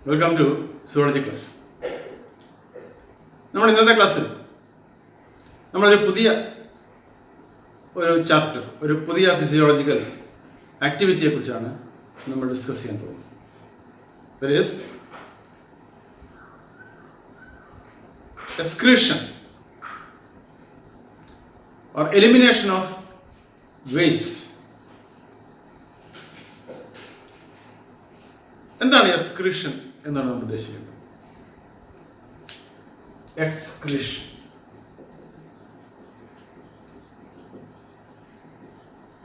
Welcome to zoology class. നമ്മൾ ഇന്നത്തെ ക്ലാസ്സിൽ നമ്മളൊരു പുതിയ ചാപ്റ്റർ, ഒരു പുതിയ ഫിസിയോളജിക്കൽ ആക്ടിവിറ്റിയെ കുറിച്ചാണ് നമ്മൾ ഡിസ്കസ് ചെയ്യാൻ പോകുന്നത്. That is excretion or elimination of wastes. എന്താണ് excretion എന്നാണ് നമ്മൾ ഉദ്ദേശിക്കുന്നത്? Excretion.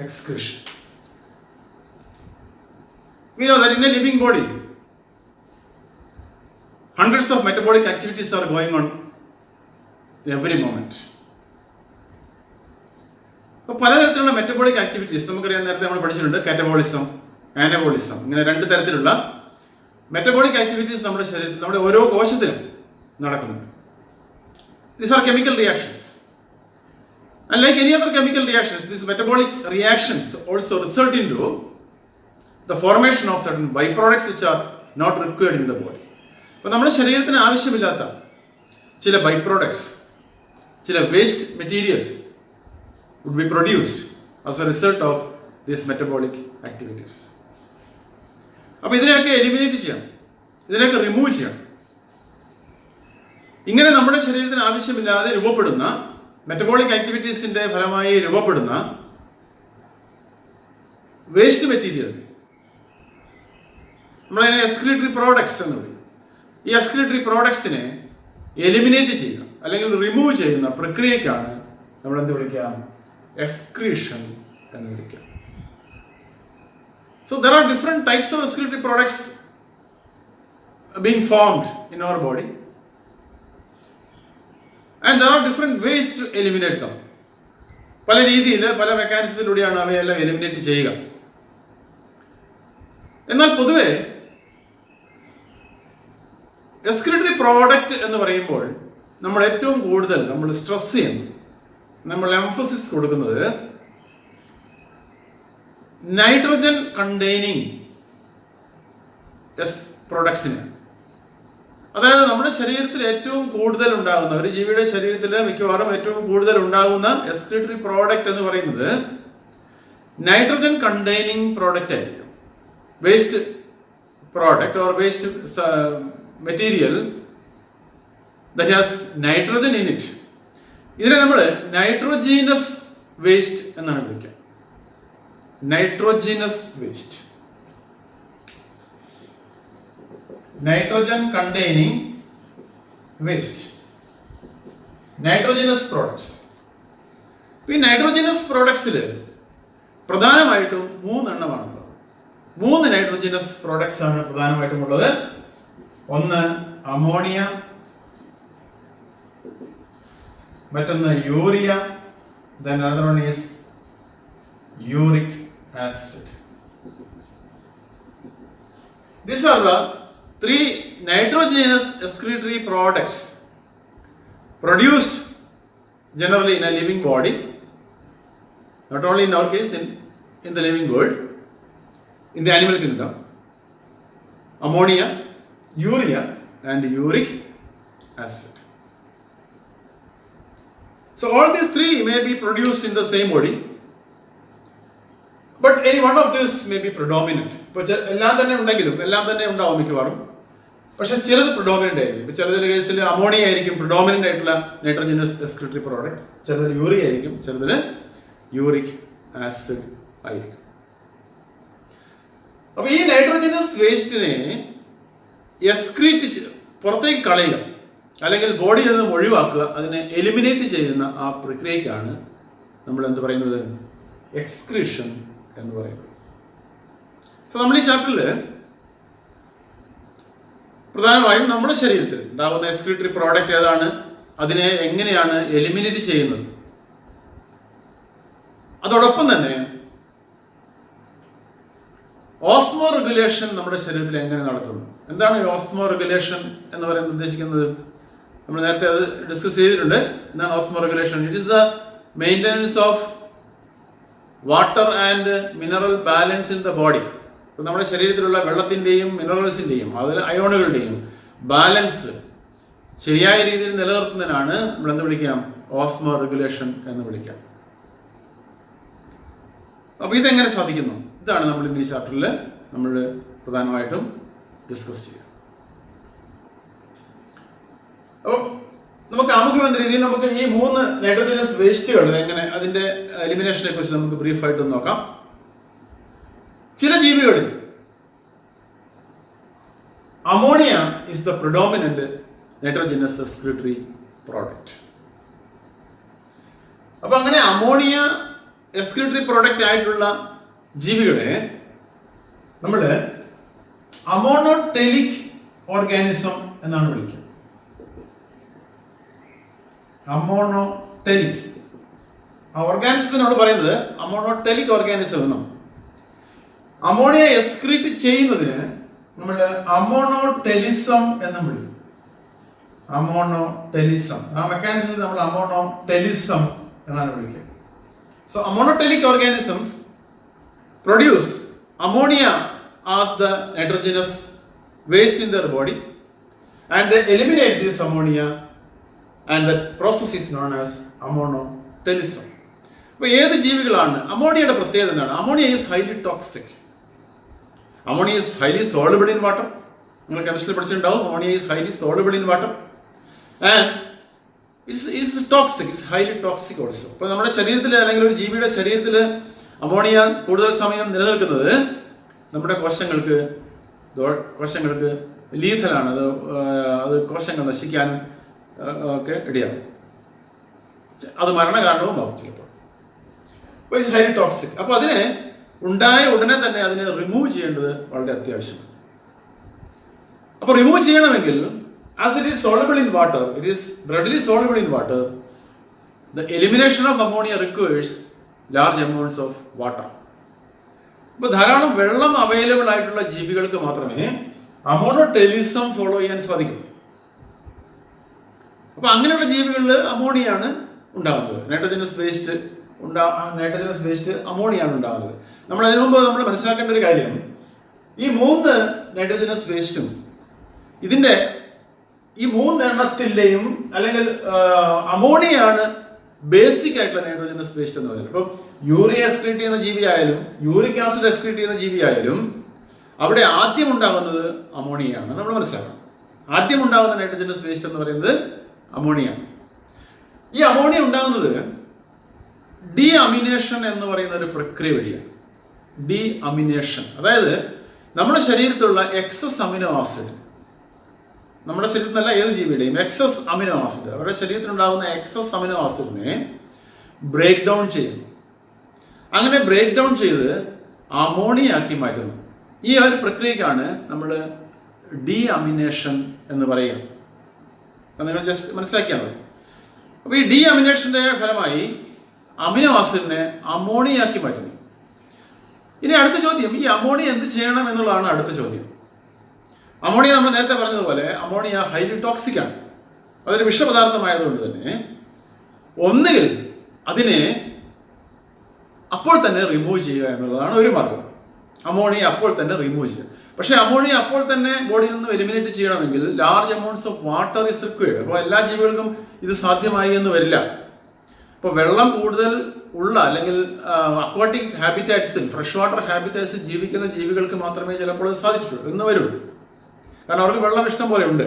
Excretion. We know that in a living body, hundreds of metabolic activities are going on every moment. അപ്പോൾ പലതരത്തിലുള്ള മെറ്റബോളിക് ആക്ടിവിറ്റീസ് നമുക്കറിയാം. നേരത്തെ നമ്മൾ പഠിച്ചിട്ടുണ്ട് കാറ്റബോളിസം, ആനബോളിസം, ഇങ്ങനെ രണ്ട് തരത്തിലുള്ള മെറ്റബോളിക് ആക്ടിവിറ്റീസ് നമ്മുടെ ശരീരത്തിൽ, നമ്മുടെ ഓരോ കോശത്തിലും നടക്കുന്നുണ്ട്. These are chemical reactions. And like any other chemical reactions, these metabolic reactions also result into the formation of certain byproducts which are not required in the body. അപ്പോൾ നമ്മുടെ ശരീരത്തിന് ആവശ്യമില്ലാത്ത ചില byproducts, ചില waste materials would be produced as a result of these metabolic activities. അപ്പോൾ ഇതിനെയൊക്കെ eliminate ചെയ്യണം, ഇതിനെയൊക്കെ റിമൂവ് ചെയ്യണം. ഇങ്ങനെ നമ്മുടെ ശരീരത്തിന് ആവശ്യമില്ലാതെ രൂപപ്പെടുന്ന മെറ്റബോളിക് ആക്ടിവിറ്റീസിന്റെ ഫലമായി രൂപപ്പെടുന്ന വേസ്റ്റ് മെറ്റീരിയൽ നമ്മളതിനെ എക്സ്ക്രീറ്ററി പ്രോഡക്ട്സ് എന്ന് പറയും. ഈ എക്സ്ക്രീറ്ററി പ്രോഡക്ട്സിനെ എലിമിനേറ്റ് ചെയ്യുക അല്ലെങ്കിൽ റിമൂവ് ചെയ്യുന്ന പ്രക്രിയക്കാണ് നമ്മൾ എന്ത് വിളിക്കാം? എക്സ്ക്രീഷൻ എന്ന് വിളിക്കാം. So there are different types of excretory products being formed in our body, and there are different ways to eliminate them. പല രീതിയിൽ, പല മെക്കാനിസത്തിലൂടെയാണ് അവയെല്ലാം എലിമിനേറ്റ് ചെയ്യുക. എന്നാൽ പൊതുവെ എക്സ്ക്രീറ്ററി പ്രോഡക്റ്റ് എന്ന് പറയുമ്പോൾ നമ്മൾ ഏറ്റവും കൂടുതൽ നമ്മൾ സ്ട്രെസ് ചെയ്യുന്നത്, നമ്മൾ എംഫസിസ് കൊടുക്കുന്നത് നൈട്രജൻ കണ്ടെയ്നിങ് പ്രോഡക്ട്സിനാണ്. അതായത് നമ്മുടെ ശരീരത്തിൽ ഏറ്റവും കൂടുതൽ ഉണ്ടാകുന്ന, ഒരു ജീവിയുടെ ശരീരത്തിൽ മിക്കവാറും ഏറ്റവും കൂടുതൽ ഉണ്ടാകുന്ന എക്സ്ക്രീറ്ററി പ്രോഡക്റ്റ് എന്ന് പറയുന്നത് നൈട്രജൻ കണ്ടെയ്നിങ് പ്രോഡക്റ്റ് ആയിരിക്കും. Waste product or waste material that has nitrogen in it. ഇതിനെ നമ്മൾ നൈട്രോജീനസ് വേസ്റ്റ് എന്നാണ് വിളിക്കുക. Nitrogenous waste, nitrogen containing waste, nitrogenous products. ഈ നൈട്രോജീനസ് പ്രോഡക്ട്സിൽ പ്രധാനമായിട്ടും 3 എണ്ണമാണുള്ളത്. 3 നൈട്രോജീനസ് പ്രോഡക്ട്സ് ആണ് പ്രധാനമായിട്ടും ഉള്ളത്. ഒന്ന് അമോണിയ, മറ്റൊന്ന് urea, then another one is uric acid. These are the 3 nitrogenous excretory products produced generally in a living body, not only in our case, in the living world, in the animal kingdom. Ammonia, urea and uric acid. So all these 3 may be produced in the same body, but any one of these may be predominant. ഇപ്പോൾ എല്ലാം തന്നെ ഉണ്ടെങ്കിലും, എല്ലാം തന്നെ ഉണ്ടാവും മിക്കവാറും, പക്ഷെ ചിലത് പ്രിഡോമിനന്റ് ആയിരിക്കും. ഇപ്പോൾ ചിലതിൻ്റെ കേസിൽ അമോണിയ ആയിരിക്കും പ്രിഡോമിനന്റ് ആയിട്ടുള്ള നൈട്രോജനസ് എക്സ്ക്രീറ്ററി പ്രോഡക്റ്റ്, ചിലതിൽ യൂറിയ ആയിരിക്കും, ചിലതിൽ യൂറിക് ആസിഡ് ആയിരിക്കും. അപ്പോൾ ഈ നൈട്രോജനസ് വേസ്റ്റിനെ എക്സ്ക്രീറ്റ് പുറത്തേക്ക് കളയുക അല്ലെങ്കിൽ ബോഡിയിൽ നിന്നും ഒഴിവാക്കുക, അതിനെ എലിമിനേറ്റ് ചെയ്യുന്ന ആ പ്രക്രിയക്കാണ് നമ്മൾ എന്ത് പറയുന്നത്? എക്സ്ക്രീഷൻ എന്ന് പറയുന്നത്. സോ നമ്മൾ ഈ ചാപ്റ്ററിൽ പ്രധാനമായും നമ്മുടെ ശരീരത്തിൽ ഉണ്ടാകുന്ന എക്സ്ക്രീറ്ററി പ്രോഡക്റ്റ് ഏതാണ്, അതിനെ എങ്ങനെയാണ് എലിമിനേറ്റ് ചെയ്യുന്നത്, അതോടൊപ്പം തന്നെ ഓസ്മോ റെഗുലേഷൻ നമ്മുടെ ശരീരത്തിൽ എങ്ങനെ നടത്തുന്നു. എന്താണ് ഓസ്മോ റെഗുലേഷൻ എന്ന് പറയുന്നത് ഉദ്ദേശിക്കുന്നത്? നമ്മൾ നേരത്തെ അത് ഡിസ്കസ് ചെയ്തിട്ടുണ്ട്. എന്താണ് Osmo regulation? It is the maintenance of water and mineral balance in the body. നമ്മുടെ ശരീരത്തിലുള്ള വെള്ളത്തിൻ്റെയും മിനറൽസിൻ്റെയും അതിൽ അയോണുകളുടെയും ബാലൻസ് ശരിയായ രീതിയിൽ നിലനിർത്തുന്നതിനാണ് നമ്മൾ എന്ത് വിളിക്കാം, ഓസ്മോ റെഗുലേഷൻ എന്ന് വിളിക്കാം. അപ്പോൾ ഇതെങ്ങനെ സാധിക്കുന്നു? ഇതാണ് നമ്മൾ ഇന്ന് ഈ ചാപ്റ്ററിൽ നമ്മൾ പ്രധാനമായിട്ടും ഡിസ്കസ് ചെയ്യുക. അപ്പോൾ നമുക്ക് ആമുഖം എന്ന രീതിയിൽ നമുക്ക് ഈ 3 നൈട്രോജനസ് വേസ്റ്റുകൾ എങ്ങനെ അതിൻ്റെ എലിമിനേഷനെ കുറിച്ച് നമുക്ക് ബ്രീഫായിട്ട് നോക്കാം. ചില ജീവികളിൽ ammonia is the predominant nitrogenase excretory product. അപ്പൊ അങ്ങനെ അമോണിയ എക്സ്ക്രീറ്ററി പ്രോഡക്റ്റ് ആയിട്ടുള്ള ജീവികളെ നമ്മൾ അമോണോടെലിക് ഓർഗാനിസം എന്നാണ് വിളിക്കുക. അമോണോടെലിക് ആ ഓർഗാനിസത്തിനോട് പറയുന്നത് അമോണോടെലിക് ഓർഗാനിസം എന്നും. അമോണിയ എക്സ്ക്രീറ്റ് ചെയ്യുന്നതിന് നമ്മൾ അമോണോടെലിസം എന്നും വിളിക്കും. അമോണോടെലിസം ആ മെക്കാനിസത്തെ നമ്മൾ അമോണോടെലിസം എന്നാണ് വിളിക്കുക. So ammonotelic organisms produce ammonia as the nitrogenous waste in their body and they eliminate this ammonia and that process is known as ammonotelism. അപ്പോൾ ഏത് ജീവികളാണ് അമോണിയയുടെ പ്രത്യേകത എന്താണ്? Ammonia is highly toxic. Ammonia is highly soluble in water. നിങ്ങൾ chemistry പഠിച്ചിട്ടുണ്ടാവും. Ammonia is highly soluble in water and it's toxic, it's highly toxic also. അപ്പോൾ നമ്മുടെ ശരീരത്തിൽ അല്ലെങ്കിൽ ഒരു ജീവിയുടെ ശരീരത്തിൽ അമോണിയ കൂടുതൽ സമയം നിലനിൽക്കുന്നത് നമ്മുടെ കോശങ്ങൾക്ക് ലീഥലാണ്. അത് കോശങ്ങൾ നശിക്കാനും ഒക്കെ ഇടയാകും. അത് മരണകാരണവും ആവും ചിലപ്പോൾ. അപ്പോൾ ഇറ്റ്സ് ഹൈലി ടോക്സിക്. അപ്പോൾ അതിനെ ഉണ്ടായ ഉടനെ തന്നെ അതിനെ റിമൂവ് ചെയ്യേണ്ടത് വളരെ അത്യാവശ്യമാണ്. അപ്പോൾ റിമൂവ് ചെയ്യണമെങ്കിൽ as it is soluble in water, it is readily soluble in water, the elimination of ammonia requires large amounts of water. അപ്പോൾ ധാരാളം വെള്ളം അവൈലബിൾ ആയിട്ടുള്ള ജീവികൾക്ക് മാത്രമേ അമോണോടെലിസം ഫോളോ ചെയ്യാൻ സാധിക്കൂ. അപ്പോൾ അങ്ങനെയുള്ള ജീവികളിൽ അമോണിയാണ് ഉണ്ടാകുന്നത്. നൈട്രോജനസ് വേസ്റ്റ് അമോണിയാണ് ഉണ്ടാകുന്നത്. നമ്മൾ അതിനു മുമ്പ് നമ്മൾ മനസ്സിലാക്കേണ്ട ഒരു കാര്യം, ഈ 3 നൈട്രോജനസ് വേസ്റ്റും ഇതിൻ്റെ ഈ 3 എണ്ണത്തിൻ്റെയും അല്ലെങ്കിൽ അമോണിയാണ് ബേസിക് ആയിട്ടുള്ള നൈട്രോജനസ് വേസ്റ്റ് എന്ന് പറയുന്നത്. ഇപ്പം യൂറിയ എക്സ്ക്രീറ്റ് ചെയ്യുന്ന ജീവിയായാലും യൂറിക് ആസിഡ് എക്സ്ക്രീറ്റ് ചെയ്യുന്ന ജീവിയായാലും അവിടെ ആദ്യം ഉണ്ടാകുന്നത് അമോണിയയാണ്. നമ്മൾ മനസ്സിലാക്കണം. ആദ്യം ഉണ്ടാകുന്ന നൈട്രോജനസ് വേസ്റ്റ് എന്ന് പറയുന്നത് അമോണിയയാണ്. ഈ അമോണിയ ഉണ്ടാകുന്നത് ഡി അമിനേഷൻ എന്ന് പറയുന്ന ഒരു പ്രക്രിയ വഴിയാണ്. ഡി അമിനേഷൻ, അതായത് നമ്മുടെ ശരീരത്തിലുള്ള എക്സസ് അമിനോ ആസിഡ്, നമ്മുടെ ശരീരത്തിലല്ല ഏത് ജീവിയുടെയും എക്സസ് അമിനോ ആസിഡ്, അവരുടെ ശരീരത്തിലുണ്ടാകുന്ന എക്സസ് അമിനോ ആസിഡിനെ ബ്രേക്ക് ഡൗൺ ചെയ്യുന്നു. അങ്ങനെ ബ്രേക്ക് ഡൗൺ ചെയ്ത് അമോണിയ ആക്കി മാറ്റുന്നു. ഈ ഒരു പ്രക്രിയക്കാണ് നമ്മൾ ഡി അമിനേഷൻ എന്ന് പറയുക. നിങ്ങൾ ജസ്റ്റ് മനസ്സിലാക്കിയാൽ മതി. അപ്പോൾ ഈ ഡി അമിനേഷൻ്റെ ഫലമായി അമിനോ ആസിഡിനെ അമോണിയ ആക്കി മാറ്റുന്നു. ഇനി അടുത്ത ചോദ്യം, ഈ അമോണിയ എന്ത് ചെയ്യണം എന്നുള്ളതാണ് അടുത്ത ചോദ്യം. അമോണിയ നമ്മൾ നേരത്തെ പറഞ്ഞതുപോലെ അമോണിയ ഹൈലി ടോക്സിക് ആണ്. അതൊരു വിഷപദാർത്ഥമായതുകൊണ്ട് തന്നെ ഒന്നുകിൽ അതിനെ അപ്പോൾ തന്നെ റിമൂവ് ചെയ്യുക എന്നുള്ളതാണ് ഒരു മാർഗം. അമോണിയ അപ്പോൾ തന്നെ റിമൂവ് ചെയ്യുക. പക്ഷേ അമോണിയ അപ്പോൾ തന്നെ ബോഡിയിൽ നിന്ന് എലിമിനേറ്റ് ചെയ്യണമെങ്കിൽ large amounts of water is required. അപ്പോൾ എല്ലാ ജീവികൾക്കും ഇത് സാധ്യമായി എന്ന് വരില്ല. ഇപ്പോൾ വെള്ളം കൂടുതൽ ഉള്ള അല്ലെങ്കിൽ അക്വാട്ടിക് ഹാബിറ്റാറ്റ്സിൽ, ഫ്രഷ് വാട്ടർ ഹാബിറ്റാറ്റ്സിൽ ജീവിക്കുന്ന ജീവികൾക്ക് മാത്രമേ ചിലപ്പോൾ അത് സാധിച്ചിട്ടുള്ളൂ എന്ന് വരുള്ളൂ. കാരണം അവർക്ക് വെള്ളം ഇഷ്ടം പോലെ ഉണ്ട്,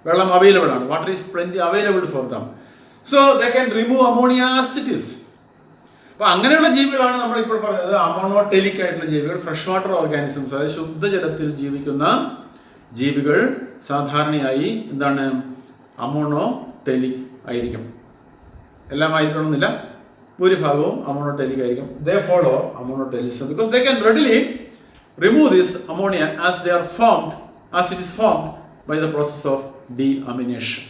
വെള്ളം അവൈലബിൾ ആണ്, water is plenty available for them, so they can remove ammonia as it is. അപ്പോൾ അങ്ങനെയുള്ള ജീവികളാണ് നമ്മളിപ്പോൾ പറഞ്ഞത് അമോണോടെലിക് ആയിട്ടുള്ള ജീവികൾ, ഫ്രഷ് വാട്ടർ ഓർഗാനിസംസ്, അതായത് ശുദ്ധജലത്തിൽ ജീവിക്കുന്ന ജീവികൾ സാധാരണയായി എന്താണ് അമോണോടെലിക് ആയിരിക്കും. എല്ലാം ആയിരിക്കണമെന്നില്ല, ഭൂരിഭാഗവും അമോണോടെലിക് ആയിരിക്കും. ദേ follow അമോണോടെലിസം because they can readily remove this ammonia as they are formed, as it is formed by the process of deamination.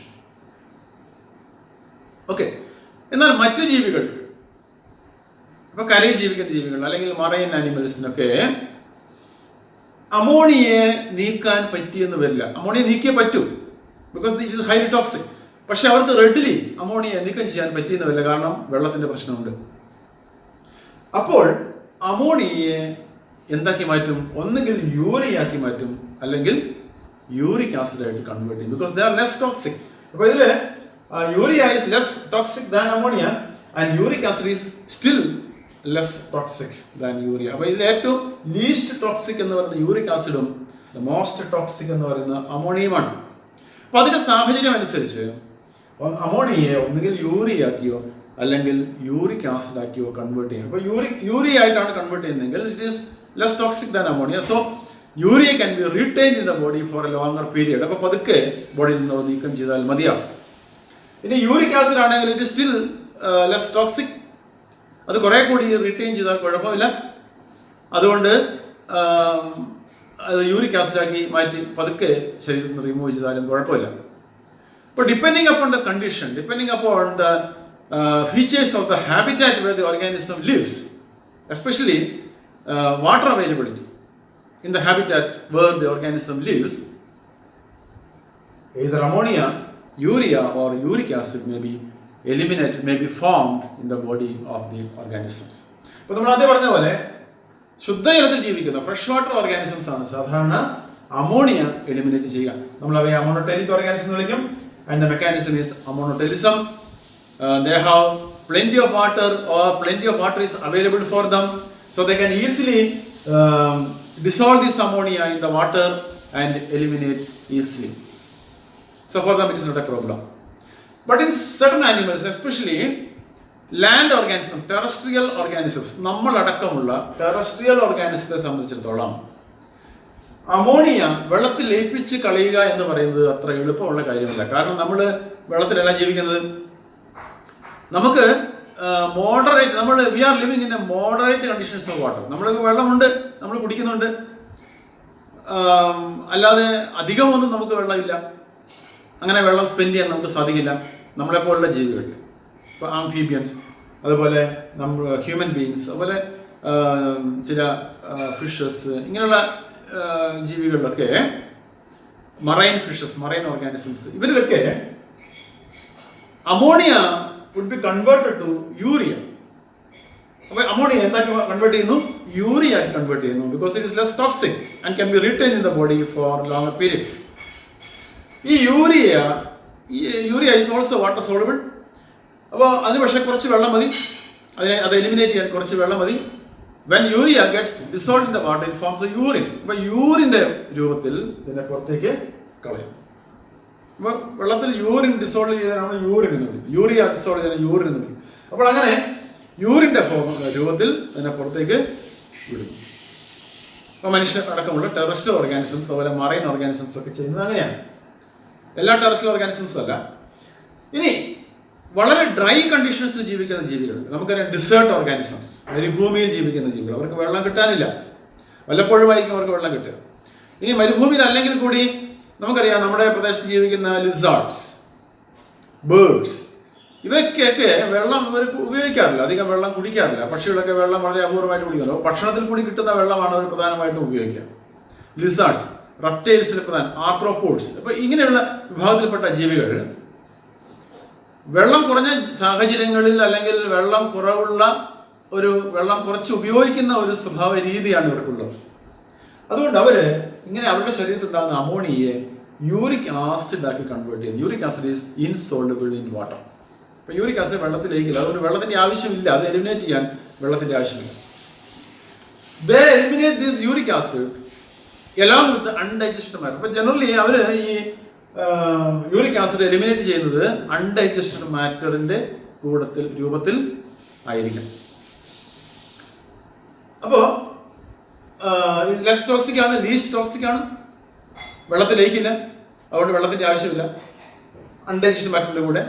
Okay. എന്നാൽ മറ്റു ജീവികൾ, ഇപ്പൊ കരയിൽ ജീവിക്കുന്ന ജീവികൾ അല്ലെങ്കിൽ മറൈൻ ആനിമൽസിനൊക്കെ അമോണിയെ നീക്കാൻ പറ്റിയെന്ന് വരില്ല. അമോണിയ നീക്കിയേ പറ്റൂ, because this is highly toxic. പക്ഷെ അവർക്ക് റെഡിലി അമോണിയ നീക്കം ചെയ്യാൻ പറ്റിയെന്ന് വരില്ല, കാരണം വെള്ളത്തിന്റെ പ്രശ്നമുണ്ട്. അപ്പോൾ അമോണിയയെ എന്താക്കി മാറ്റും? ഒന്നുകിൽ യൂറിയ ആക്കി മാറ്റും, അല്ലെങ്കിൽ യൂറിക് ആസിഡ് ആയിട്ട് കൺവേർട്ട് ചെയ്യും. Because they are less toxic. അപ്പോൾ ഇതിൽ urea is less toxic than ammonia and uric acid is still less toxic than urea. അപ്പോൾ ഇതിൽ ഏറ്റവും ലീസ്റ്റ് ടോക്സിക് എന്ന് പറയുന്നത് യൂറിക് ആസിഡും മോസ്റ്റ് ടോക്സിക് എന്ന് പറയുന്ന അമോണിയമാണ്. അപ്പോൾ അതിൻ്റെ സാഹചര്യം അനുസരിച്ച് അമോണിയയെ ഒന്നുകിൽ യൂറിയ ആക്കിയോ അല്ലെങ്കിൽ യൂറിക് ആസിഡ് ആക്കിയോ കൺവേർട്ട് ചെയ്യും. അപ്പോൾ യൂറിയ ആയിട്ടാണ് കൺവേർട്ട് ചെയ്യുന്നതെങ്കിൽ it is less toxic than ammonia. So urea can be retain in the body four A longer period. അപ്പോൾ പതുക്കെ ബോഡിയിൽ നിന്ന് നീക്കം ചെയ്താൽ മതിയാവും. ഇനി യൂറിക് ആസിഡ് ആണെങ്കിൽ ഇറ്റ് സ്റ്റിൽ ലെസ് ടോക്സിക്. അത് കുറെ കൂടി റീറ്റെയിൻ ചെയ്താൽ കുഴപ്പമില്ല. അതുകൊണ്ട് അത് യൂറിക് ആസിഡാക്കി മാറ്റി പതുക്കെ ശരീരത്തിൽ നിന്ന് റിമൂവ് ചെയ്താലും കുഴപ്പമില്ല. അപ്പോൾ depending upon the condition, depending upon the features of the habitat where the organism lives, especially water availability in the habitat where the organism lives, either ammonia, urea or uric acid may be eliminated, may be formed in the body of the organisms. അപ്പോൾ നമ്മൾ ആദ്യം പറഞ്ഞ പോലെ ശുദ്ധജലത്തിൽ ജീവിക്കുന്ന fresh water organisms ആണ് സാധാരണ ammonia eliminate ചെയ്യുക. നമ്മൾ അവയെ അമോണോടെലിക് ഓർഗാനിസം എന്ന് വിളിക്കും. And the mechanism is അമോണോടെലിസം. They have plenty of water or plenty of water is available for them. So they can easily dissolve this ammonia in the water and eliminate easily. So for them it is not a problem. But in certain animals, especially land organisms, terrestrial organisms, നമ്മൾ അടക്കമുള്ള terrestrial ഓർഗാനിസത്തെ സംബന്ധിച്ചിടത്തോളം ammonia വെള്ളത്തിൽ ലയിപ്പിച്ച് കളയുക എന്ന് പറയുന്നത് അത്ര എളുപ്പമുള്ള കാര്യമല്ല. കാരണം നമ്മൾ വെള്ളത്തിലല്ല ജീവിക്കുന്നത്. നമുക്ക് മോഡറേറ്റ്, നമ്മൾ we are living in a moderate conditions of water. നമ്മൾ വെള്ളമുണ്ട്, നമ്മൾ കുടിക്കുന്നുണ്ട്, അല്ലാതെ അധികമൊന്നും നമുക്ക് വെള്ളമില്ല. അങ്ങനെ വെള്ളം സ്പെൻഡ് ചെയ്യാൻ നമുക്ക് സാധിക്കില്ല നമ്മളെപ്പോലുള്ള ജീവികൾ. ഇപ്പോൾ ആംഫീബിയൻസ്, അതുപോലെ നമ്മൾ ഹ്യൂമൻ ബീയിങ്സ്, അതുപോലെ ചില ഫിഷസ്, ഇങ്ങനെയുള്ള ജീവികളിലൊക്കെ മറൈൻ ഫിഷസ്, മറൈൻ ഓർഗാനിസംസ്, ഇവരിലൊക്കെ ammonia would be converted to urea. അപ്പോൾ അമോണിയ എന്താക്കി കൺവേർട്ട് ചെയ്യുന്നു? യൂറിയ ആക്കി കൺവേർട്ട് ചെയ്യുന്നു. Because it is less toxic and can be retain in the body for longer period. ഈ urea is also water soluble. അപ്പോൾ അതിന് പക്ഷേ കുറച്ച് വെള്ളം മതി, അത് എലിമിനേറ്റ് ചെയ്യാൻ കുറച്ച് വെള്ളം മതി. When urea gets dissolved in the water it forms A urine. അപ്പോൾ യൂറിൻ്റെ രൂപത്തിൽ ഇതിനെ പുറത്തേക്ക് കളയും. അപ്പോൾ വെള്ളത്തിൽ യൂറിൻ ഡിസോൾവ് ചെയ്താൽ നമ്മൾ യൂറിൻ എന്ന് വിളിക്കും, യൂറിയ ഡിസോൾവ് ചെയ്താൽ യൂറിൻ എന്ന് വിളിക്കും. അപ്പോൾ അങ്ങനെ യൂറിൻ്റെ രൂപത്തിൽ അതിനെ പുറത്തേക്ക് വിടും. അപ്പോൾ മനുഷ്യ അടക്കമുള്ള ടെറസ്ട്രിയൽ ഓർഗാനിസംസ്, അതുപോലെ മറൈൻ ഓർഗാനിസംസ് ഒക്കെ ചെയ്യുന്നത് അങ്ങനെയാണ്. എല്ലാ ടെറസ്ട്രിയൽ ഓർഗാനിസംസും അല്ല. ഇനി വളരെ ഡ്രൈ കണ്ടീഷൻസിൽ ജീവിക്കുന്ന ജീവികൾ, നമുക്കറിയാം ഡിസേർട്ട് ഓർഗാനിസംസ്, മരുഭൂമിയിൽ ജീവിക്കുന്ന ജീവികൾ. അവർക്ക് വെള്ളം കിട്ടാനില്ല, വല്ലപ്പോഴുമായിരിക്കും അവർക്ക് വെള്ളം കിട്ടുക. ഇനി മരുഭൂമിയിൽ അല്ലെങ്കിൽ കൂടി നമുക്കറിയാം നമ്മുടെ പ്രദേശത്ത് ജീവിക്കുന്ന ലിസാർഡ്സ്, ബേർഡ്സ്, ഇവയ്ക്കൊക്കെ വെള്ളം ഇവർക്ക് ഉപയോഗിക്കാറില്ല, അധികം വെള്ളം കുടിക്കാറില്ല. പക്ഷികളൊക്കെ വെള്ളം വളരെ അപൂർവമായിട്ട് കുടിക്കുമല്ലോ. ഭക്ഷണത്തിൽ കൂടി കിട്ടുന്ന വെള്ളമാണ് അവർ പ്രധാനമായിട്ടും ഉപയോഗിക്കുക. ലിസാർഡ്സ്, റെപ്റ്റൈൽസിൽ പ്രധാനം, ആർത്രോപോഡ്സ്. അപ്പോൾ ഇങ്ങനെയുള്ള വിഭാഗത്തിൽപ്പെട്ട ജീവികൾ വെള്ളം കുറഞ്ഞ സാഹചര്യങ്ങളിൽ അല്ലെങ്കിൽ വെള്ളം കുറവുള്ള വെള്ളം കുറച്ച് ഉപയോഗിക്കുന്ന ഒരു സ്വഭാവ രീതിയാണ് ഇവർക്കുള്ളത്. അതുകൊണ്ട് അവർ ഇങ്ങനെ അവരുടെ ശരീരത്തിൽ ഉണ്ടാകുന്ന അമോണിയയെ യൂറിക് ആസിഡ് ആക്കി കൺവേർട്ട് ചെയ്തു. Uric acid is insoluble in water. അപ്പോൾ യൂറിക് ആസിഡ് വെള്ളത്തിൽ ലയിക്കില്ല. അതുകൊണ്ട് വെള്ളത്തിൻ്റെ ആവശ്യമില്ല, അത് എലിമിനേറ്റ് ചെയ്യാൻ വെള്ളത്തിൻ്റെ ആവശ്യമില്ല. They eliminate this uric acid along with undigested matter. അപ്പോൾ ജനറലി അവർ ഈ യൂറിക് ആസിഡ് എലിമിനേറ്റ് ചെയ്യുന്നത് അൺഡൈജസ്റ്റഡ് മാറ്ററിൻ്റെ രൂപത്തിൽ ആയിരിക്കും. അപ്പോൾ ലെസ് ടോക്സിക് ആണ്, ലീസ്റ്റ് ടോക്സിക് ആണ്, വെള്ളത്തിൽ ലയിക്കില്ല, അതുകൊണ്ട് വെള്ളത്തിൻ്റെ ആവശ്യമില്ല. അൺഡൈജസ്റ്റഡ് മാറ്ററിൻ്റെ കൂടെ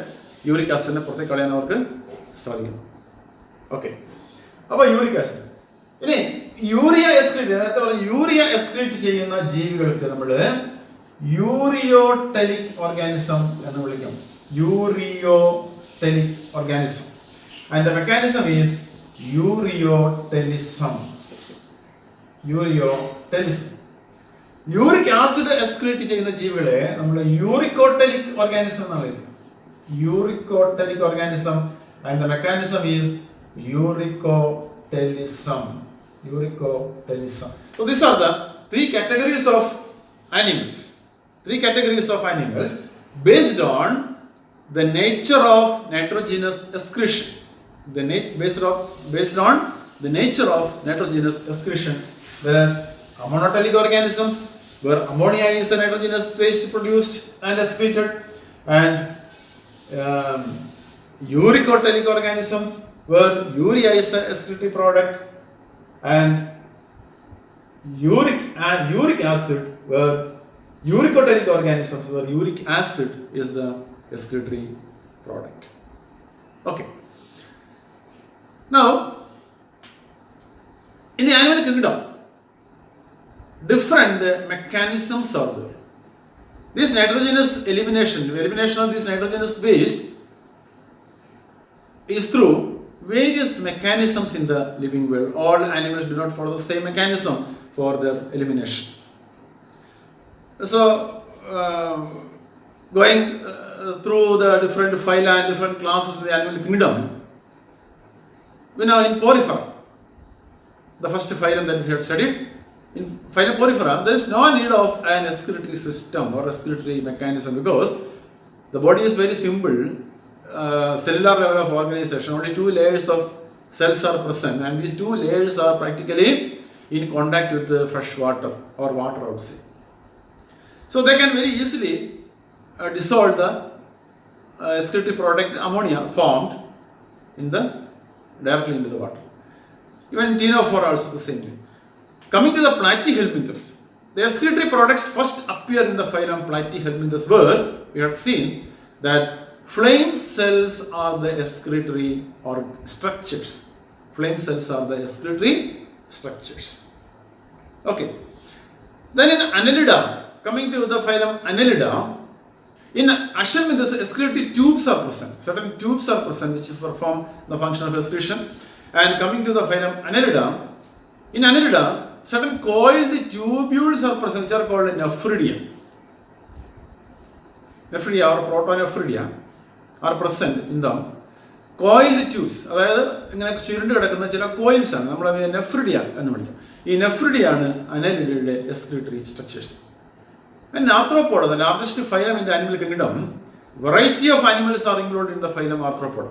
യൂറിക് ആസിഡിനെ പുറത്തേക്ക് കളയാൻ അവർക്ക് സാധിക്കും. ഓക്കെ, അപ്പോൾ യൂറിക് ആസിഡ്. ഇനി യൂറിയ എക്സ്ക്രീറ്റ്, നേരത്തെ പറഞ്ഞ യൂറിയ എക്സ്ക്രീറ്റ് ചെയ്യുന്ന ജീവികൾക്ക് നമ്മൾ യൂറിയോടെലിക് ഓർഗാനിസം എന്ന് വിളിക്കും. Ureotelic organism. And the mechanism is ureotelism. Uric acid excrete ചെയ്യുന്ന ജീവികളെ നമ്മൾ യൂറിക്കോടെലിക് ഓർഗാനിസം എന്നാണ് വിളിക്കുന്നത്. Uricotelic organism. And the mechanism is uricotelism. Uricotalism. So these are the three categories of animals. Three categories of animals based on the nature of nitrogenous excretion. Based on the nature of nitrogenous excretion. Whereas monotelic organisms, where ammonia is a nitrogenous waste produced and excreted, and uricotelic organisms, where urea is an excretory product, and uric acid, where uricotelic organisms, where uric acid is the excretory product. Okay. Now, in the animal kingdom, different mechanisms are there. This nitrogenous elimination of this nitrogenous waste is through various mechanisms in the living world. All animals do not follow the same mechanism for their elimination. So, going through the different phyla and different classes in the animal kingdom, we know in Porifera, the first phylum that we have studied, in phylum Porifera, there is no need of an excretory system or excretory mechanism because the body is very simple. Cellular level of organization, only 2 layers of cells are present, and these 2 layers are practically in contact with the fresh water or water outside. So they can very easily dissolve the excretory product ammonia formed directly into the water. Even ctenophore also the same thing. Coming to the Platyhelminthes, the excretory products first appear in the phylum Platyhelminthes, where we have seen that flame cells are the excretory or structures. Flame cells are the excretory structures. Okay. Then in Annelida, coming to the phylum Annelida, in Ashelminthes, excretory tubes are present. Certain tubes are present which perform the function of excretion. And coming to the phylum Annelida, in Annelida, certain coiled tubules are present which are called nephridia. Nephridia or protonephridia are present in the coiled tubes. അതായത് ഇങ്ങനെ ചുരുണ്ട് കിടക്കുന്ന ചില coils ആണ് നമ്മൾ നെഫ്രിഡിയ എന്ന് വിളിക്കും. ഈ nephridia ആണ് അനലിഡയുടെ excretory structures. And arthropoda, the largest phylum in the animal kingdom, variety of animals are included in the phylum arthropoda.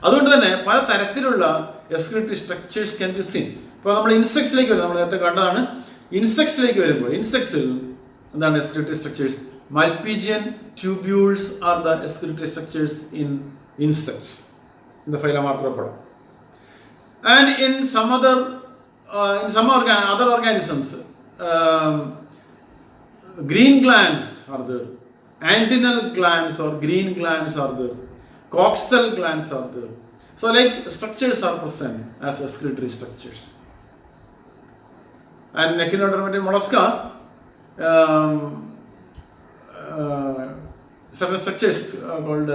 അതുകൊണ്ട് തന്നെ പല തരത്തിലുള്ള excretory structures can be seen. ഇപ്പോൾ നമ്മൾ ഇൻസെക്ട്സിലേക്ക് വരും, നമ്മൾ നേരത്തെ കണ്ടതാണ്. ഇൻസെക്ട്സിലേക്ക് വരുമ്പോൾ ഇൻസെക്ട്സിൽ എന്താണ് excretory structures? Malpighian tubules are the excretory structures in insects in the phylum Arthropoda. And in some other organisms, green glands are there, antennal glands or green glands are there, coxal glands are there. So, like structures are present as excretory structures. And echinodermatid mollusca. Certain structures called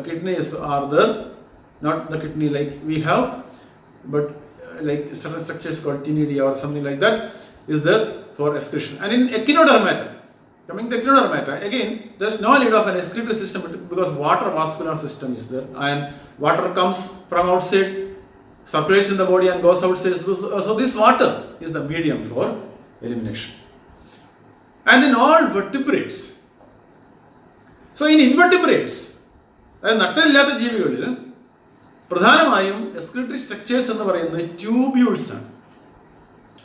kidneys are there, not the kidney like we have, but like certain structures called tinidia or something like that is there for excretion. And in echinodermata, coming to echinodermata, again there is no need of an excretory system because water vascular system is there, and water comes from outside, circulates in the body and goes outside. So this water is the medium for elimination. And in all vertebrates, so in invertebrates, അതായത് നട്ടലില്ലാത്ത ജീവികളിൽ പ്രധാനമായും excretory structures എന്ന് പറയുന്നത് tubules ആണ്.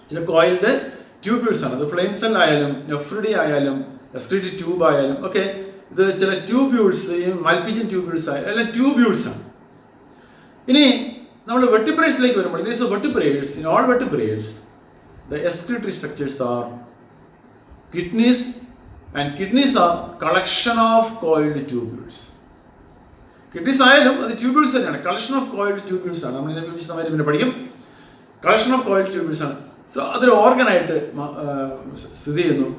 ചില coiled tubules ആണ്. അത് flame cell ആയാലും നെഫ്രിഡി ആയാലും എക്സ്ക്രീറ്ററി ട്യൂബ് ആയാലും ഒക്കെ ഇത് ചില ട്യൂബ്യൂൾസ്, മൽപിജിൻ ട്യൂബ്യൂൾസ് ആയാലും എല്ലാം ട്യൂബ്യൂൾസ് ആണ്. ഇനി നമ്മൾ വെർട്ടിബ്രേറ്റ്സിലേക്ക് വരുമ്പോൾ these vertebrates, in all vertebrates the excretory structures R kidneys, and kidneys are collection of coiled tubules. Kidneys ആയാലും അത് ട്യൂബ്യൂൾസ് തന്നെയാണ്, കളക്ഷൻ ഓഫ് കോയിൽഡ് ട്യൂബ്യൂൾസ് ആണ്. നമ്മൾ ഇതിനെ പഠിക്കും. കളക്ഷൻ ഓഫ് കോയിൽഡ് ട്യൂബ്യൂൾസ് ആണ്. സോ അതൊരു ഓർഗനായിട്ട് സ്ഥിതി ചെയ്യുന്നു,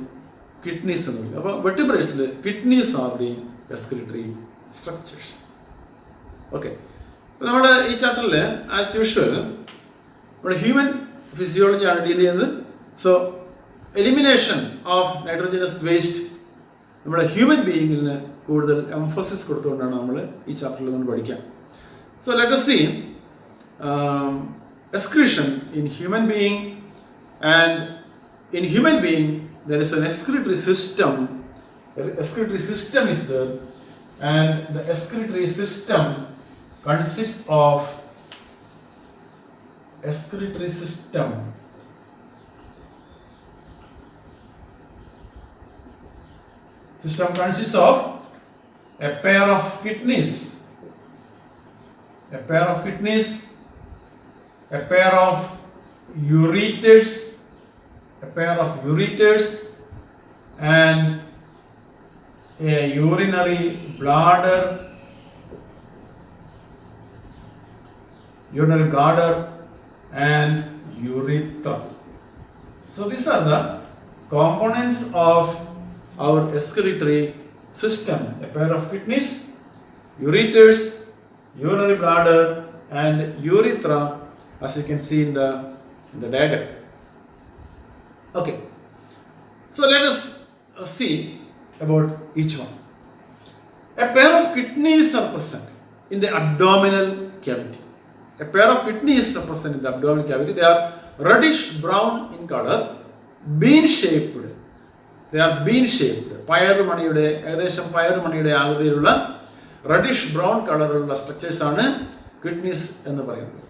കിഡ്നീസ് എന്ന് പറയും. അപ്പോൾ വെർട്ടിബ്രേറ്റ്സിൽ kidneys are the excretory structures. Okay, അപ്പോൾ നമ്മുടെ ഈ ചാപ്റ്ററിൽ ആസ് യൂഷ്വൽ നമ്മുടെ ഹ്യൂമൻ ഫിസിയോളജിയാണ് ഡീൽ ചെയ്യുന്നത്. So elimination of nitrogenous waste നമ്മുടെ ഹ്യൂമൻ ബീയിങ്ങിന് കൂടുതൽ എംഫസിസ് കൊടുത്തുകൊണ്ടാണ് നമ്മൾ ഈ ചാപ്റ്ററിൽ നിന്ന് പഠിക്കാം. So let us see excretion in human being, and in human being there is an excretory system. Excretory system is there, and the excretory system consists of excretory system consists of a pair of kidneys, a pair of ureters, and a urinary bladder, and urethra. So these are the components of our excretory system: a pair of kidneys, ureters, urinary bladder, and urethra, as you can see in the diagram. Okay, so let us see about each one. A pair of kidneys are present in the abdominal cavity. A pair of kidneys are present in the abdominal cavity. They are reddish brown in color, bean shaped. They are bean shaped. പയറുമണിയുടെ ഏകദേശം പയറുമണിയുടെ ആകൃതിയിലുള്ള reddish brown കളറുള്ള structures ആണ് kidneys എന്ന് പറയുന്നത്.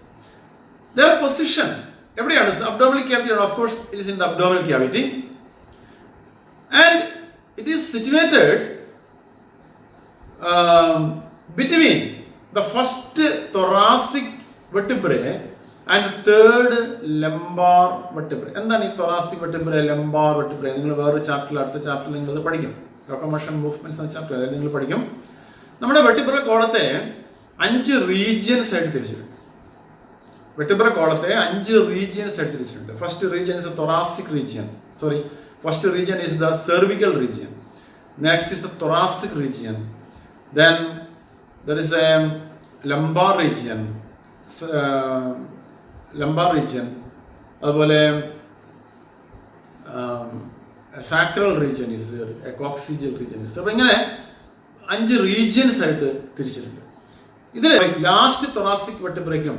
Their position എവിടെയാണ്? Abdominal cavity. Of course, it is in the abdominal cavity, and it is situated between the first thoracic vertebrae and third lumbar vertebrae. എന്താണ് ഈ thoracic vertebrae, lumbar vertebrae? നിങ്ങൾ വേറെ ചാപ്റ്ററിൽ, അടുത്ത ചാപ്റ്ററിൽ നിങ്ങൾ ഇത് പഠിക്കും. ലോക്കോമോഷൻ മൂവ്മെന്റ്സ് എന്ന ചാപ്റ്റർ അതായത് നിങ്ങൾ പഠിക്കും. നമ്മുടെ വെർട്ടിബ്രൽ കോളത്തെ 5 റീജിയൻസ് ആയിട്ട് തിരിച്ചിട്ടുണ്ട്. വെർട്ടിബ്രൽ കോളത്തെ 5 റീജിയൻസ് ആയിട്ട് തിരിച്ചിട്ടുണ്ട്. First region is thoracic region. First region is the cervical region. Next is the thoracic region. Then there is a lumbar region. അതുപോലെ sacral region is there, a coccygeal region is there. അപ്പോൾ ഇങ്ങനെ 5 regions ആയിട്ട് തിരിച്ചിട്ടുണ്ട്. ഇതിൽ last thoracic vertebrae-ക്കും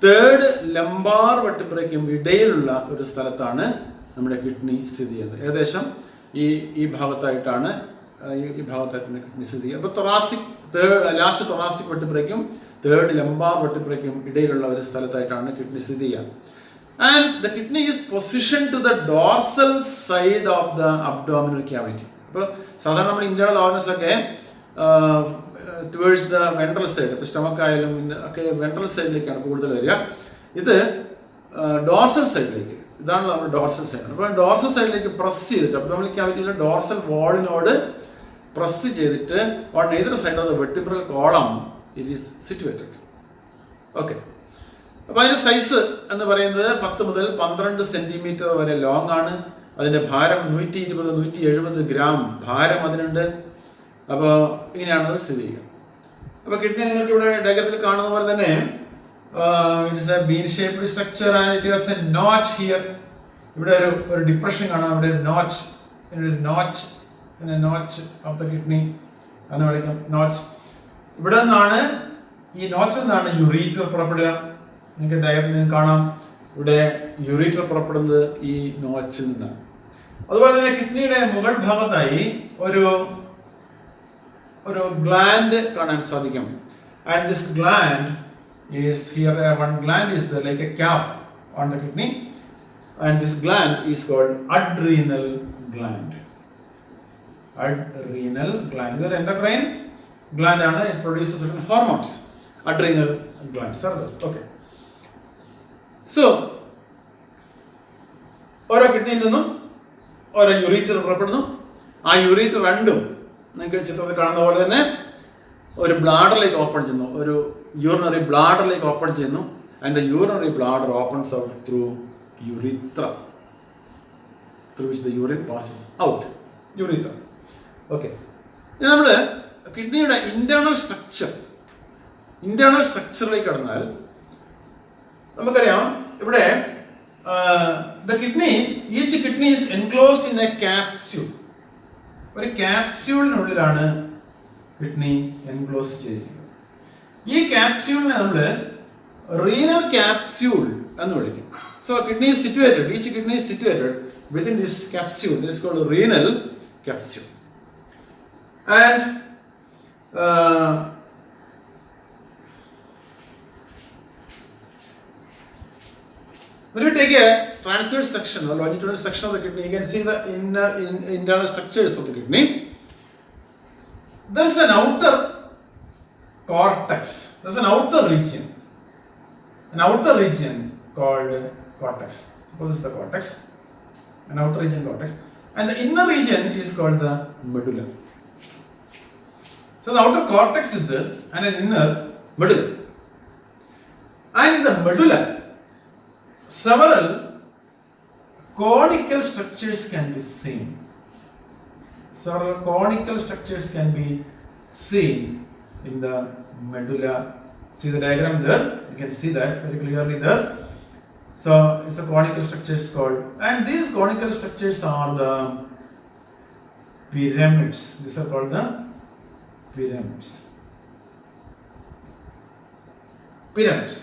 third lumbar വെർട്ടിബ്രയ്ക്കും ഇടയിലുള്ള ഒരു സ്ഥലത്താണ് നമ്മുടെ കിഡ്നി സ്ഥിതി ചെയ്യുന്നത്. ഏകദേശം ഈ ഭാഗത്തായിട്ടാണ് കിഡ്നി സ്ഥിതി ചെയ്യുക. അപ്പോൾ ലാസ്റ്റ് thoracic vertebrae-ക്കും തേർഡ് ലംബാർ വെർട്ടിബ്രയ്ക്കും ഇടയിലുള്ള ഒരു സ്ഥലത്തായിട്ടാണ് കിഡ്നി സ്ഥിതി ചെയ്യുക. And the kidney is positioned to the dorsal side of the abdominal cavity. അപ്പോൾ സാധാരണ നമ്മൾ ഇന്റേണൽ ഓർഗൻസ് ഒക്കെ ടുവേഴ്സ് ദ വെൻട്രൽ സൈഡ്, ഇപ്പോൾ സ്റ്റമക്ക് ആയാലും ഒക്കെ വെൻട്രൽ സൈഡിലേക്കാണ് കൂടുതൽ വരിക. ഇത് ഡോർസൽ സൈഡിലേക്ക്, ഇതാണ് നമ്മുടെ ഡോർസൽ സൈഡ്. അപ്പോൾ ഡോർസൽ സൈഡിലേക്ക് പ്രസ് ചെയ്തിട്ട് അബ്ഡോമിനൽ ക്യാവിറ്റിയിലെ ഡോർസൽ വാളിനോട് പ്രസ് ചെയ്തിട്ട് on neither side of the vertebral column it is situated. Okay, അപ്പോൾ അതിൻ്റെ സൈസ് എന്ന് പറയുന്നത് 10 മുതൽ 12 സെൻറ്റിമീറ്റർ വരെ ലോങ് ആണ്. അതിൻ്റെ ഭാരം 120-170 ഗ്രാം ഭാരം അതിനുണ്ട്. അപ്പോൾ ഇങ്ങനെയാണ് അത് സ്ഥിതി ചെയ്യുക. അപ്പോൾ കിഡ്നി നിങ്ങൾക്ക് ഇവിടെ ഡയഗ്രത്തിൽ കാണുന്ന പോലെ തന്നെ it's A been shaped structure and it has A notch here. ഇവിടെ ഒരു ഡിപ്രഷൻ കാണാം, അവിടെ ഒരു നോച്ച് ഓഫ് ദ കിഡ്നി എന്ന് വിളിക്കും. നോച്ച് ഇവിടെ നിന്നാണ്, ഈ നോച്ചിൽ നിന്നാണ് യുറീറ്റർ പുറപ്പെടുക. നിങ്ങൾക്ക് ഡയഗ്രത്തിൽ നിങ്ങൾക്ക് കാണാം, ഇവിടെ യുറീറ്റർ പുറപ്പെടുന്നത് ഈ നോച്ചിൽ നിന്നാണ്. അതുപോലെ തന്നെ കിഡ്നിയുടെ മുകൾ ഭാഗത്തായി ഒരു ഗ്ലാൻഡ് കാണാൻ സാധിക്കും. And this gland is here, one gland is like a cap on the kidney, and this gland is called adrenal gland. This is endocrine gland and it produces certain hormones. Adrenal gland. Okay. So, ഓരോ കിഡ്നിയിൽ നിന്നും ഓരോ ureter പുറപ്പെടുന്നു. ആ ureter രണ്ടും നിങ്ങൾക്ക് ചിത്രത്തിൽ കാണുന്ന പോലെ തന്നെ ഒരു ബ്ലാഡറിലേക്ക് ഓപ്പൺ ചെയ്യുന്നു, ഒരു യൂറിനറി ബ്ലാഡറിലേക്ക് ഓപ്പൺ ചെയ്യുന്നു. And the urinary bladder opens out through urethra, through which the urine passes out. Urethra. Okay, നമ്മൾ കിഡ്നിയുടെ ഇന്റേണൽ സ്ട്രക്ചറിലേക്ക് കടന്നാൽ നമുക്കറിയാം, ഇവിടെ each kidney is enclosed in a capsule. ഒരു ക്യാപ്സ്യൂളിനുള്ളിലാണ് കിഡ്നി എൻക്ലോസ് ചെയ്തിരിക്കുന്നത്. ഈ ക്യാപ്സ്യൂളിനെ നമ്മൾ റീനൽ ക്യാപ്സ്യൂൾ എന്ന് വിളിക്കും. So kidney is situated, each kidney is situated within this capsule. This is called a renal capsule. And when you take a transverse section or longitudinal section of the kidney, you can see the internal structures of the kidney. There is an outer cortex. There is an outer region called cortex. Suppose this is the cortex, an outer region cortex, and the inner region is called the medulla. So the outer cortex is there and an inner medulla. And in the medulla, several conical structures can be seen. Several conical structures can be seen in the medulla. See the diagram there? You can see that very clearly there. So it's a conical structures called, and these conical structures are the pyramids. These are called the pyramids. Pyramids.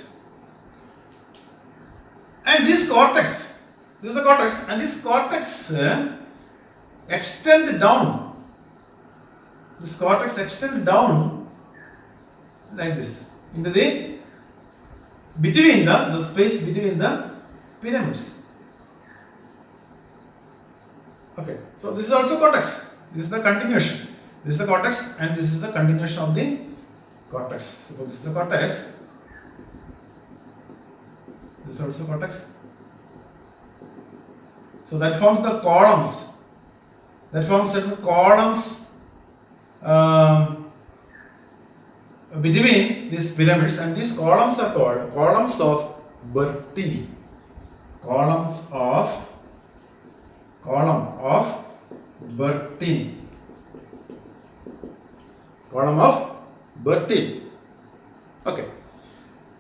And this cortex, this is the cortex, and this cortex extend down. This cortex extend down like this into the between the space between the pyramids. Okay, so this is also cortex. This is the continuation. This is the cortex, and this is the continuation of the cortex. Suppose this is the cortex. This is also cortex. So that forms the columns. That forms certain columns between these pyramids, and these columns are called columns of Bertini. Column of Bertini. Column of Bertini. Okay.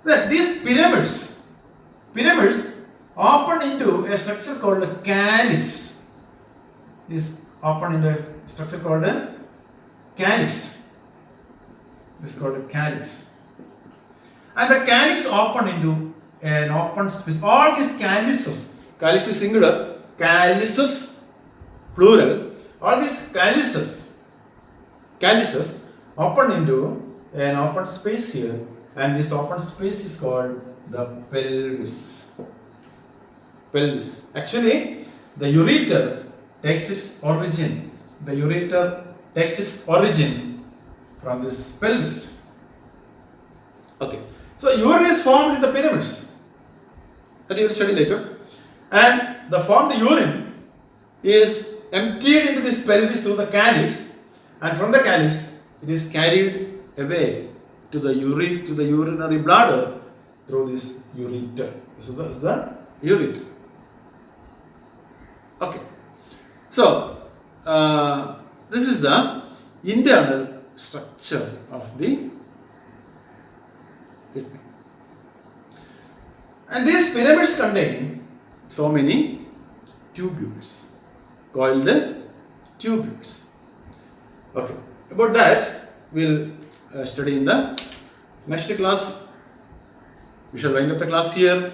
Then these pyramids open into a structure called a calyx. This open into a structure called a calyx. This is called a calyx. And the calyx open into an open space. All these calyces, calyx is singular, calyces plural. All these calyces open into an open space here, and this open space is called the pelvis. Pelvis. Actually, the ureter takes its origin. The ureter takes its origin from this pelvis. Okay. So urine is formed in the pyramids. That you will study later. And the formed urine is emptied into this pelvis through the calyx, and from the calyx it is carried away to the urinary bladder through this ureter. This is the ureter. Okay. So this is the internal structure of the kidney. And these pyramids contain so many tubules called tubules. Okay. About that we'll study in the next class. We shall wind up the class here.